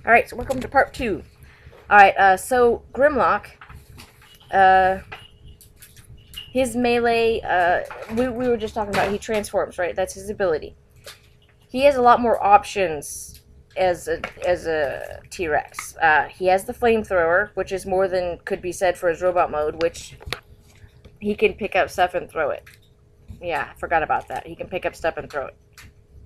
Alright, so welcome to part 2. Alright, so Grimlock, uh, his melee, we were just talking about, he transforms, right? That's his ability. He has a lot more options as a T-Rex. He has the flamethrower, which is more than could be said for his robot mode, which he can pick up stuff and throw it. Yeah, I forgot about that. He can pick up stuff and throw it.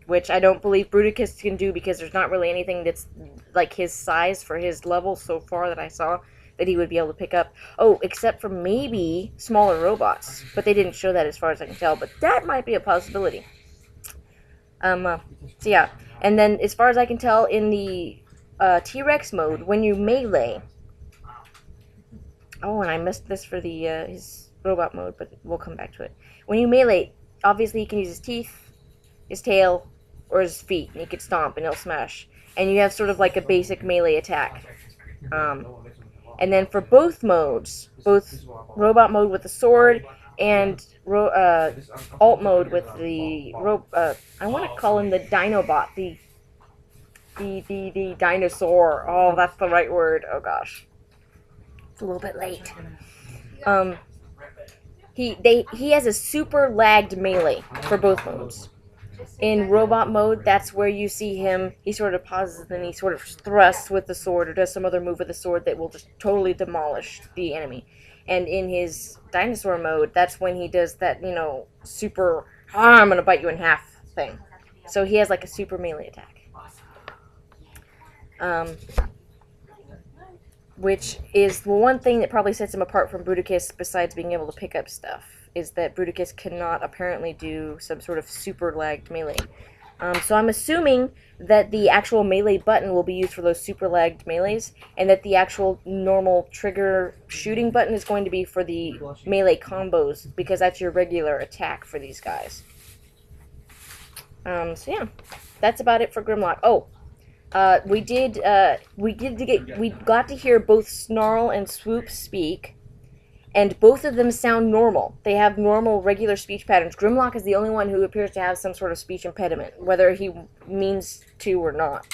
Which I don't believe Bruticus can do because there's not really anything that's like his size for his level so far that I saw that he would be able to pick up. Oh, except for maybe smaller robots. But they didn't show that as far as I can tell. But that might be a possibility. So yeah. And then as far as I can tell, in the T-Rex mode, when you melee... Oh, and I missed this for the his robot mode, but we'll come back to it. When you melee, obviously he can use his teeth, his tail, or his feet, and he can stomp and he'll smash. And you have sort of like a basic melee attack. And then for both modes, both robot mode with the sword and alt mode with the I want to call him the Dinobot, the dinosaur. Oh, that's the right word. Oh gosh, it's a little bit late. He has a super lagged melee for both modes. In robot mode, that's where you see him, he sort of pauses and he sort of thrusts with the sword or does some other move with the sword that will just totally demolish the enemy. And in his dinosaur mode, that's when he does that, super, I'm gonna bite you in half thing. So he has like a super melee attack. Which is the one thing that probably sets him apart from Bruticus besides being able to pick up stuff, is that Bruticus cannot apparently do some sort of super lagged melee. So I'm assuming that the actual melee button will be used for those super lagged melees, and that the actual normal trigger shooting button is going to be for the melee combos, because that's your regular attack for these guys. So yeah, that's about it for Grimlock. Oh, we got to hear both Snarl and Swoop speak, and both of them sound normal. They have normal, regular speech patterns. Grimlock is the only one who appears to have some sort of speech impediment, whether he means to or not.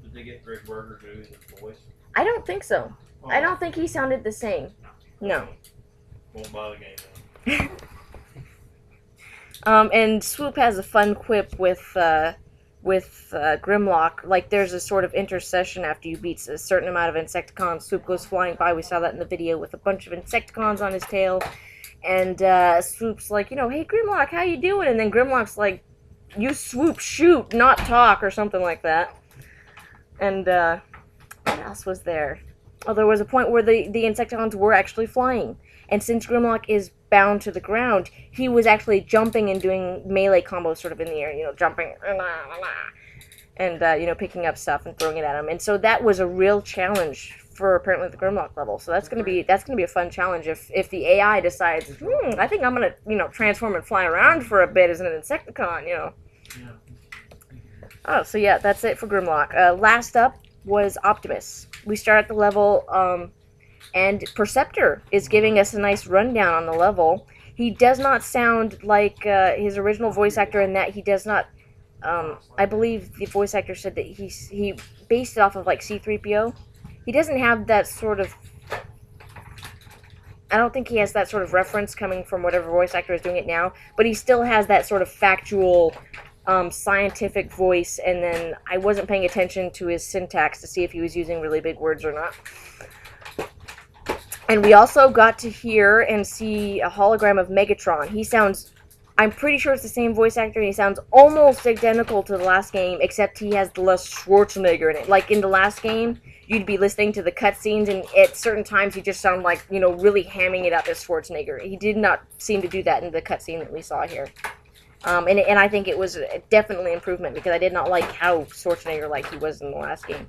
Did they get Greg Berger doing his voice? I don't think so. Oh. I don't think he sounded the same. No. Won't buy the game then. And Swoop has a fun quip with Grimlock. Like, there's a sort of intercession after you beat a certain amount of Insecticons. Swoop goes flying by. We saw that in the video with a bunch of Insecticons on his tail. And Swoop's like, hey, Grimlock, how you doing? And then Grimlock's like, you Swoop, shoot, not talk, or something like that. And what else was there? Oh, there was a point where the Insecticons were actually flying. And since Grimlock is bound to the ground, he was actually jumping and doing melee combos sort of in the air, jumping and, picking up stuff and throwing it at him. And so that was a real challenge for apparently the Grimlock level. So that's gonna be a fun challenge if the AI decides, I think I'm gonna, transform and fly around for a bit as an Insecticon, Oh, so yeah, that's it for Grimlock. Last up was Optimus. We start at the level, and Perceptor is giving us a nice rundown on the level. He does not sound like his original voice actor in that he does not... I believe the voice actor said that he based it off of, like, C-3PO. He doesn't have that sort of... I don't think he has that sort of reference coming from whatever voice actor is doing it now, but he still has that sort of factual, scientific voice, and then I wasn't paying attention to his syntax to see if he was using really big words or not. And we also got to hear and see a hologram of Megatron. He sounds, I'm pretty sure it's the same voice actor, and he sounds almost identical to the last game, except he has the less Schwarzenegger in it. Like, in the last game, you'd be listening to the cutscenes, and at certain times he just sound like, really hamming it up as Schwarzenegger. He did not seem to do that in the cutscene that we saw here. And I think it was definitely an improvement, because I did not like how Schwarzenegger-like he was in the last game.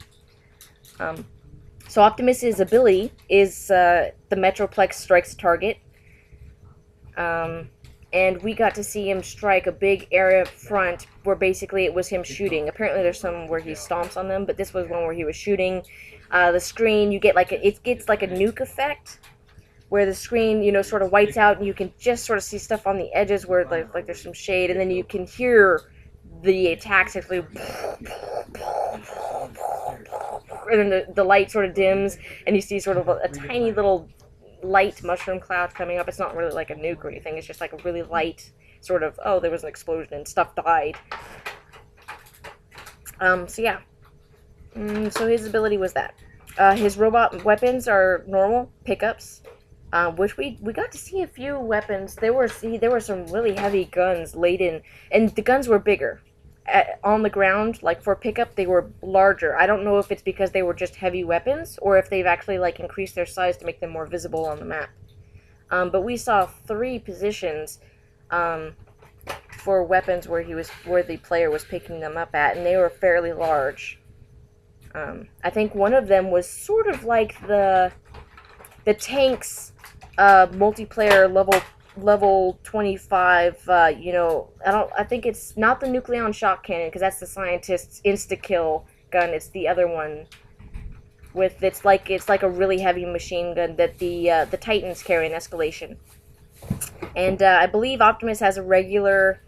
So Optimus's ability is the Metroplex strikes a target. And we got to see him strike a big area front where basically it was him shooting. Apparently there's some where he stomps on them, but this was one where he was shooting. The screen, you get like it gets like a nuke effect, where the screen, sort of whites out and you can just sort of see stuff on the edges where like there's some shade, and then you can hear the attacks actually and then the light sort of dims, and you see sort of a tiny little light mushroom cloud coming up. It's not really like a nuke or anything. It's just like a really light sort of, oh, there was an explosion and stuff died. So yeah. So his ability was that. His robot weapons are normal pickups, which we got to see a few weapons. There were some really heavy guns laid in, and the guns were bigger. On the ground, like for pickup, they were larger. I don't know if it's because they were just heavy weapons, or if they've actually like increased their size to make them more visible on the map. But we saw 3 positions for weapons where the player was picking them up at, and they were fairly large. I think one of them was sort of like the tanks multiplayer level 25. I think it's not the Nucleon shock cannon, because that's the scientist's insta kill gun. It's the other one with it's like a really heavy machine gun that the Titans carry in Escalation. And I believe Optimus has a regular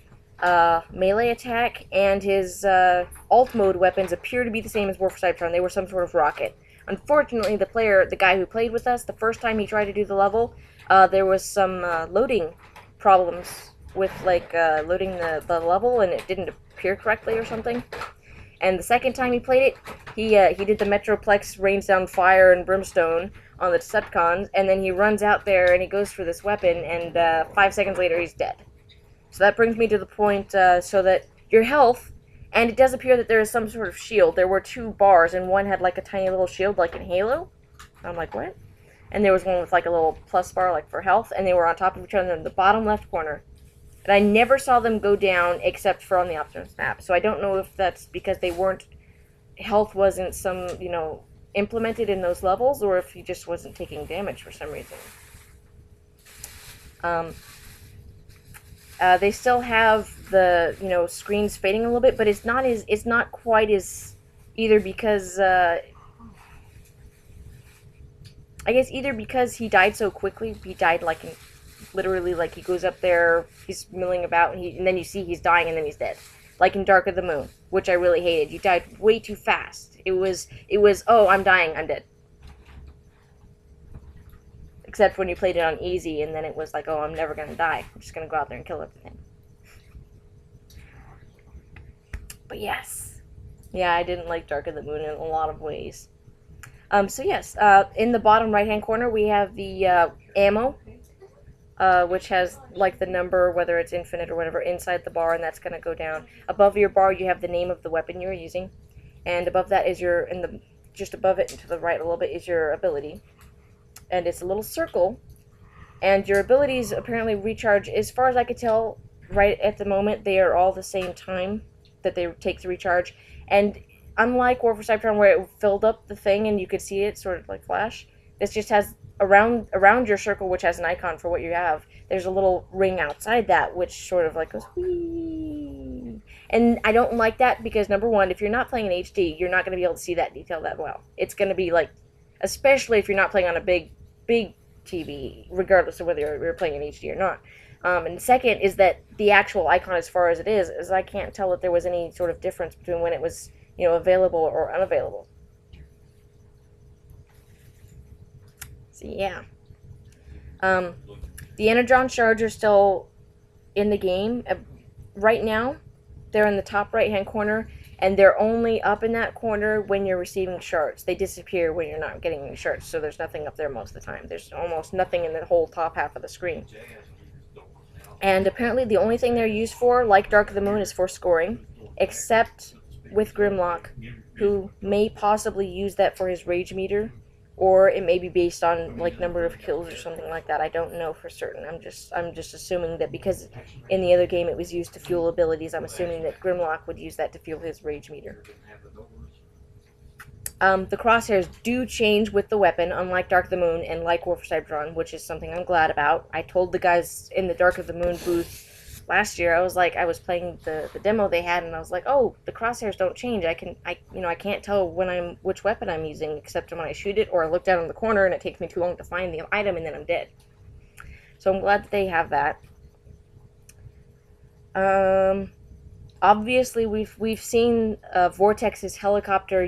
melee attack, and his alt mode weapons appear to be the same as War for Cybertron. They were some sort of rocket. Unfortunately, the guy who played with us, the first time he tried to do the level, there was some loading problems with loading the level, and it didn't appear correctly or something. And the second time he played it, he did the Metroplex rains down fire and brimstone on the Decepticons, and then he runs out there and he goes for this weapon, and 5 seconds later he's dead. So that brings me to the point, so that your health, and it does appear that there is some sort of shield. There were 2 bars, and one had like a tiny little shield like in Halo. I'm like, what? And there was one with like a little plus bar like for health, and they were on top of each other in the bottom left corner. And I never saw them go down except for on the Optimus map. So I don't know if that's because health wasn't implemented in those levels, or if he just wasn't taking damage for some reason. They still have the screens fading a little bit, but it's not quite as, either because I guess either because he died so quickly. He died literally he goes up there, he's milling about, and then you see he's dying, and then he's dead. Like in Dark of the Moon, which I really hated. You died way too fast. It was oh, I'm dying, I'm dead. Except when you played it on easy, and then it was like, oh, I'm never gonna die. I'm just gonna go out there and kill everything. But yes. Yeah, I didn't like Dark of the Moon in a lot of ways. So yes, in the bottom right-hand corner, we have the ammo, which has like the number, whether it's infinite or whatever, inside the bar, and that's gonna go down. Above your bar, you have the name of the weapon you're using, and above that is just above it and to the right a little bit is your ability. And it's a little circle, and your abilities apparently recharge, as far as I could tell, right at the moment, they are all the same time that they take to recharge. And unlike War for Cybertron, where it filled up the thing and you could see it sort of like flash, this just has around your circle, which has an icon for what you have, there's a little ring outside that, which sort of like goes whee. And I don't like that because, number one, if you're not playing in HD, you're not going to be able to see that detail that well. It's going to be like, especially if you're not playing on a big TV, regardless of whether you're playing in HD or not. And the second is that the actual icon, as far as it is I can't tell that there was any sort of difference between when it was, available or unavailable. So yeah. The Energon shards are still in the game. Right now, they're in the top right-hand corner, and they're only up in that corner when you're receiving shards. They disappear when you're not getting any shards, so there's nothing up there most of the time. There's almost nothing in the whole top half of the screen. And apparently the only thing they're used for, like Dark of the Moon, is for scoring, except with Grimlock, who may possibly use that for his rage meter, or it may be based on like number of kills or something like that. I don't know for certain. I'm just assuming that because in the other game it was used to fuel abilities, I'm assuming that Grimlock would use that to fuel his rage meter. The crosshairs do change with the weapon, unlike Dark of the Moon and like War for Cybertron, which is something I'm glad about. I told the guys in the Dark of the Moon booth last year, I was playing the demo they had, and I was like, oh, the crosshairs don't change. I can't tell which weapon I'm using except when I shoot it, or I look down in the corner and it takes me too long to find the item and then I'm dead. So I'm glad that they have that. Obviously we've seen Vortex's helicopter